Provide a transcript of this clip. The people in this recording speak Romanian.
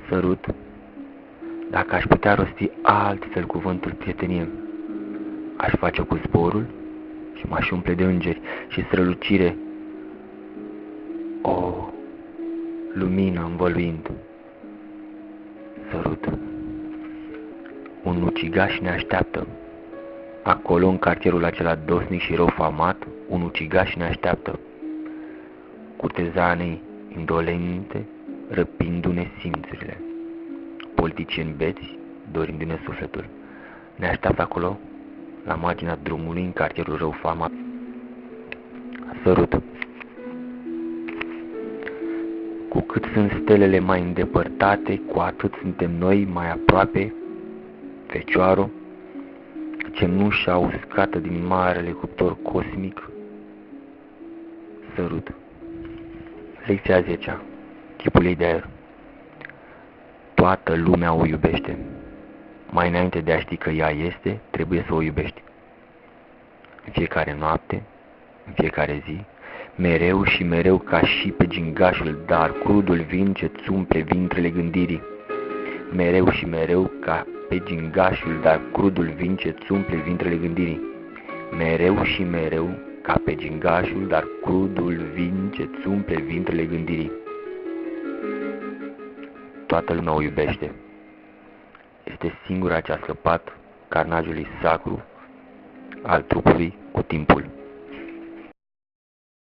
Sărut, dacă aș putea rosti altfel cuvântul prietenie, aș face cu zborul și m-aș umple de îngeri și strălucire, o lumină învăluind. Sărut, un ucigaș ne așteaptă. Acolo, în cartierul acela dosnic și rău famat, un ucigaș ne așteaptă. Curtezanii indolente, răpindu-ne simțurile. Politicieni beți, dorindu-ne sufletul. Ne așteaptă acolo, la marginea drumului, în cartierul rău famat. Sărut. Cu cât sunt stelele mai îndepărtate, cu atât suntem noi mai aproape, Fecioară, cenușa uscată din marele cuptor cosmic. Sărut. Lecția 10-a. Chipul ei de aer. Toată lumea o iubește. Mai înainte de a ști că ea este, trebuie să o iubești. În fiecare noapte, în fiecare zi, mereu și mereu ca și pe gingașul, dar crudul vin ce-ți umple vintrele gândirii. Mereu și mereu ca pe gingașul, dar crudul vin ce-ți umple vintrele gândirii. Mereu și mereu ca pe gingașul, dar crudul vin ce-ți umple vintrele gândirii. Toată lumea o iubește. Este singura ce a scăpat carnajului sacru al trupului cu timpul.